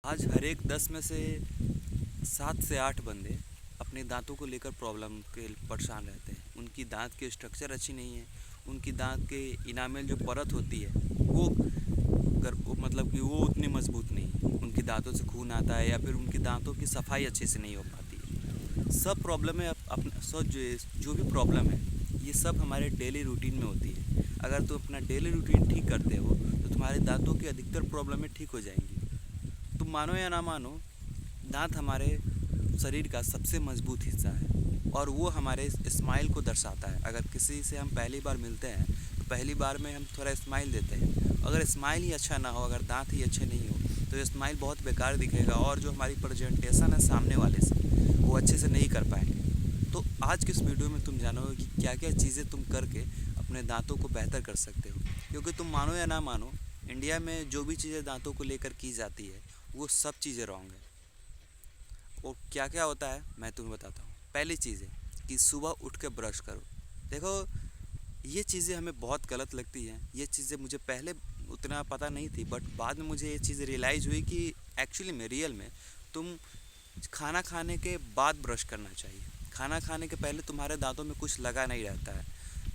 आज हर एक 10 में से 7 से 8 बंदे अपने दांतों को लेकर प्रॉब्लम के परेशान रहते हैं। उनकी दांत की स्ट्रक्चर अच्छी नहीं है। उनकी दांत के इनामेल जो परत होती है वो मतलब कि वो उतनी मजबूत नहीं है। उनकी दांतों से खून आता है या फिर उनकी दांतों की सफाई अच्छे से नहीं हो पाती है। सब प्रॉब्लम है अपना सब जो भी प्रॉब्लम है ये सब हमारे डेली रूटीन में होती है। अगर तुम अपना डेली रूटीन ठीक करते हो तो तुम्हारे दांतों की अधिकतर प्रॉब्लमें ठीक हो जाएंगी। तुम मानो या ना मानो, दांत हमारे शरीर का सबसे मजबूत हिस्सा है और वो हमारे स्माइल को दर्शाता है। अगर किसी से हम पहली बार मिलते हैं तो पहली बार में हम थोड़ा स्माइल देते हैं। अगर स्माइल ही अच्छा ना हो, अगर दांत ही अच्छे नहीं हो तो स्माइल बहुत बेकार दिखेगा और जो हमारी प्रेजेंटेशन है सामने वाले से वो अच्छे से नहीं कर पाएंगे। तो आज के इस वीडियो में तुम जानोगे कि क्या क्या चीज़ें तुम करके अपने दांतों को बेहतर कर सकते हो। क्योंकि तुम मानो या ना मानो, इंडिया में जो भी चीज़ें दांतों को लेकर की जाती है वो सब चीज़ें रॉन्ग है। और क्या क्या होता है मैं तुम्हें बताता हूँ। पहली चीज़ है कि सुबह उठ के ब्रश करो। देखो, ये चीज़ें हमें बहुत गलत लगती हैं। ये चीज़ें मुझे पहले उतना पता नहीं थी, बट बाद में मुझे ये चीज़ रियलाइज़ हुई कि एक्चुअली में रियल में तुम खाना खाने के बाद ब्रश करना चाहिए। खाना खाने के पहले तुम्हारे दांतों में कुछ लगा नहीं रहता है।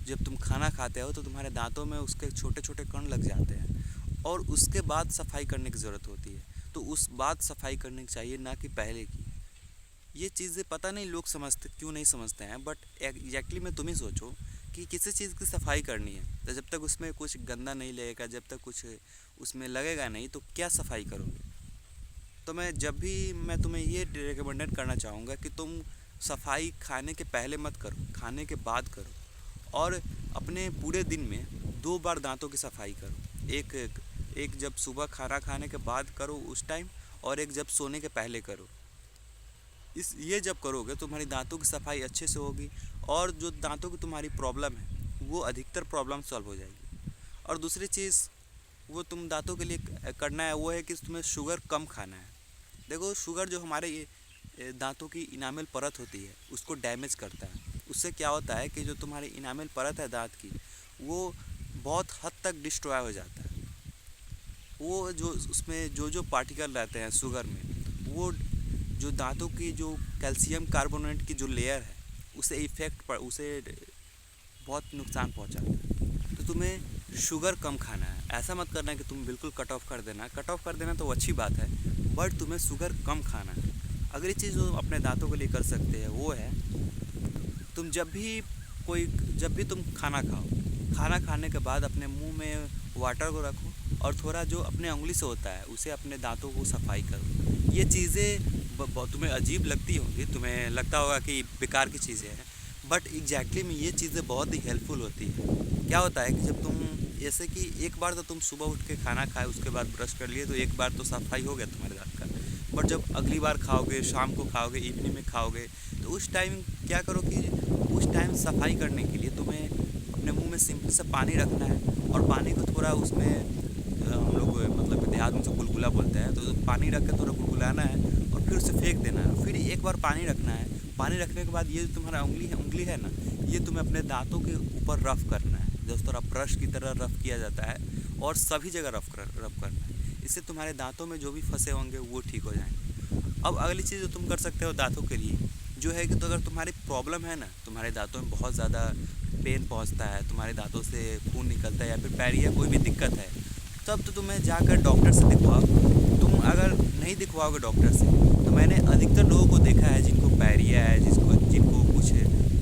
जब तुम खाना खाते हो तो तुम्हारे दांतों में उसके छोटे छोटे कण लग जाते हैं और उसके बाद सफाई करने की ज़रूरत होती है। तो उस बाद सफाई करनी चाहिए, ना कि पहले की। ये चीज़ें पता नहीं लोग समझते क्यों नहीं समझते हैं, बट एग्जैक्टली में तुम ही सोचो कि किसी चीज़ की सफाई करनी है तो जब तक उसमें कुछ गंदा नहीं लगेगा, जब तक कुछ उसमें लगेगा नहीं तो क्या सफाई करोगे। तो मैं तुम्हें ये रिकमेंडेड करना चाहूँगा कि तुम सफाई खाने के पहले मत करो, खाने के बाद करो। और अपने पूरे दिन में 2 बार दांतों की सफाई करो। एक एक जब सुबह खाना खाने के बाद करो उस टाइम, और एक जब सोने के पहले करो। ये जब करोगे तो तुम्हारी दांतों की सफाई अच्छे से होगी और जो दांतों की तुम्हारी प्रॉब्लम है वो अधिकतर प्रॉब्लम सॉल्व हो जाएगी। और दूसरी चीज़ वो तुम दांतों के लिए करना है वो है कि तुम्हें शुगर कम खाना है। देखो, शुगर जो हमारे ये दांतों की इनामल परत होती है उसको डैमेज करता है। उससे क्या होता है कि जो तुम्हारी इनामल परत है दांत की, वो बहुत हद तक डिस्ट्रॉय हो जाता है। वो जो उसमें जो जो पार्टिकल रहते हैं शुगर में, वो जो दांतों की जो कैल्शियम कार्बोनेट की जो लेयर है उसे बहुत नुकसान पहुंचाता है। तो तुम्हें शुगर कम खाना है। ऐसा मत करना कि तुम बिल्कुल कट ऑफ कर देना। कट ऑफ कर देना तो अच्छी बात है, बट तुम्हें शुगर कम खाना है। अगली चीज़ जो अपने दांतों के लिए कर सकते हैं वो है, तुम जब भी तुम खाना खाओ, खाना खाने के बाद अपने मुंह में वाटर को रखो और थोड़ा जो अपने उंगली से होता है उसे अपने दांतों को सफाई करो। ये चीज़ें तुम्हें अजीब लगती होंगी, तुम्हें लगता होगा कि बेकार की चीज़ें हैं, बट एग्जैक्टली में ये चीज़ें बहुत ही हेल्पफुल होती है। क्या होता है कि जब तुम जैसे कि एक बार तो तुम सुबह उठ के खाना खाए उसके बाद ब्रश कर लिए तो एक बार तो सफाई हो गया तुम्हारे दांत का। बट जब अगली बार खाओगे, शाम को खाओगे, इवनिंग में खाओगे, तो उस टाइम क्या करो कि उस टाइम सफाई करने के लिए तुम्हें अपने मुंह में सिंपल सा पानी रखना है और पानी को थोड़ा उसमें हम लोग मतलब देहात में से गुलगुला बोलते हैं, तो पानी रख के थोड़ा गुलगुलाना है और फिर उसे फेंक देना है। फिर एक बार पानी रखना है। पानी रखने के बाद ये जो तुम्हारा उंगली है ना, ये तुम्हें अपने दांतों के ऊपर रफ़ करना है, जिस तरह ब्रश की तरह रफ़ किया जाता है, और सभी जगह रफ़ करना है। इससे तुम्हारे दांतों में जो भी फंसे होंगे वो ठीक हो जाएंगे। अब अगली चीज़ जो तुम कर सकते हो दांतों के लिए जो है कि, तो अगर तुम्हारी प्रॉब्लम है ना, तुम्हारे दांतों में बहुत ज़्यादा पेन पहुंचता है, तुम्हारे दांतों से खून निकलता है या फिर पैरिया कोई भी दिक्कत है, तब तो तुम्हें जाकर डॉक्टर से दिखवाओ। तुम अगर नहीं दिखवाओगे डॉक्टर से, तो मैंने अधिकतर लोगों को देखा है जिनको पैरिया है, जिनको कुछ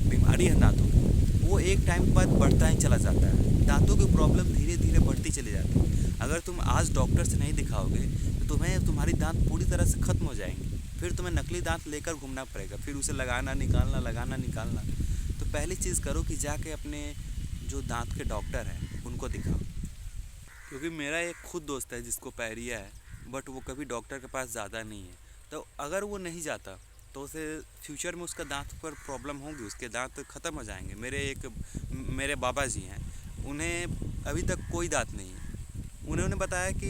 बीमारी है दांतों की, वो एक टाइम पर बढ़ता ही चला जाता है। दांतों की प्रॉब्लम धीरे धीरे बढ़ती चली जाती है। अगर तुम आज डॉक्टर से नहीं दिखाओगे तो तुम्हारी दांत पूरी तरह से ख़त्म हो जाएंगे। फिर तुम्हें नकली दांत लेकर घूमना पड़ेगा, फिर उसे लगाना निकालना। तो पहली चीज़ करो कि जाके अपने जो दांत के डॉक्टर हैं उनको दिखाओ। क्योंकि मेरा एक खुद दोस्त है जिसको पैरिया है, बट वो कभी डॉक्टर के पास ज़्यादा नहीं है। तो अगर वो नहीं जाता तो उसे फ्यूचर में उसका दांत पर प्रॉब्लम होगी, उसके दांत ख़त्म हो जाएंगे। मेरे बाबा जी हैं, उन्हें अभी तक कोई दांत नहीं है। उन्होंने बताया कि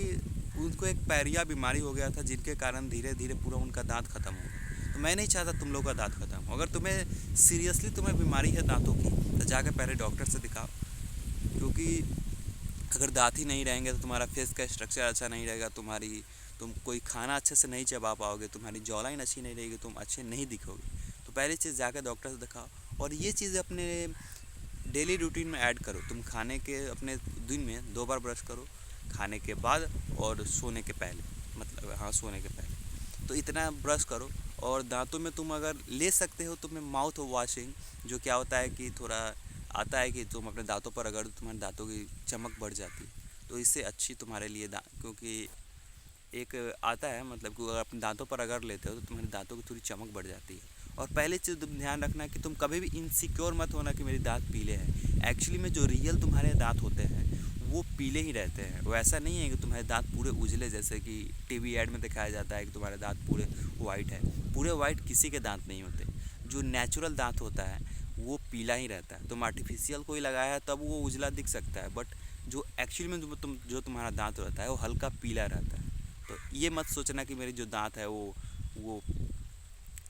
उनको एक पैरिया बीमारी हो गया था जिनके कारण धीरे धीरे पूरा उनका दांत ख़त्म हो गया। तो मैं नहीं चाहता तुम लोग का दांत ख़त्म हो। अगर तुम्हें सीरियसली बीमारी है दांतों की तो जाकर पहले डॉक्टर से दिखाओ। क्योंकि अगर दांत ही नहीं रहेंगे तो तुम्हारा फेस का स्ट्रक्चर अच्छा नहीं रहेगा, तुम कोई खाना अच्छे से नहीं चबा पाओगे, तुम्हारी जॉ लाइन अच्छी नहीं रहेगी, तुम अच्छे नहीं दिखोगे। तो पहली चीज़ जाकर डॉक्टर से दिखाओ, और ये चीज़ अपने डेली रूटीन में ऐड करो। तुम खाने के अपने दिन में 2 बार ब्रश करो, खाने के बाद और सोने के पहले, मतलब हाँ सोने के पहले, तो इतना ब्रश करो। और दांतों में तुम अगर ले सकते हो तो मैं माउथ वॉशिंग, जो क्या होता है कि थोड़ा आता है कि तुम अपने दांतों पर अगर तुम्हारे दांतों की चमक बढ़ जाती है, तो इससे अच्छी तुम्हारे लिए क्योंकि एक आता है मतलब कि अगर अपने दांतों पर अगर लेते हो तो तुम्हारे दांतों की थोड़ी चमक बढ़ जाती है। और पहले चीज़ तुम ध्यान रखना कि तुम कभी भी इनसिक्योर मत होना कि मेरे दांत पीले हैं। एक्चुअली में जो रियल तुम्हारे दांत होते हैं वो पीले ही रहते हैं। वो ऐसा नहीं है कि तुम्हारे दांत पूरे उजले, जैसे कि टीवी ऐड में दिखाया जाता है कि तुम्हारे दांत पूरे वाइट है। पूरे वाइट किसी के दांत नहीं होते। जो नेचुरल दांत होता है वो पीला ही रहता है। तुम आर्टिफिशियल कोई लगाया है तब वो उजला दिख सकता है, बट जो एक्चुअली में जो तुम्हारा दांत रहता है वो हल्का पीला रहता है। तो ये मत सोचना कि मेरे जो दांत है वो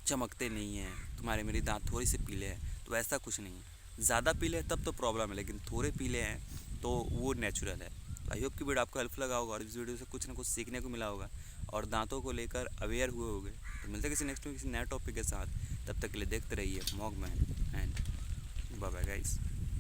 चमकते नहीं हैं, तुम्हारे मेरे दांत थोड़े से पीले हैं, तो ऐसा कुछ नहीं है। ज़्यादा पीले हैं तब तो प्रॉब्लम है, लेकिन थोड़े पीले हैं तो वो नेचुरल है। आई होप कि वीडियो आपको हेल्पफुल लगा होगा और इस वीडियो से कुछ ना कुछ सीखने को मिला होगा और दांतों को लेकर अवेयर हुए होंगे। तो मिलते हैं किसी नेक्स्ट में किसी नए टॉपिक के साथ। तब तक के लिए देखते रहिए मॉग man and bye bye guys.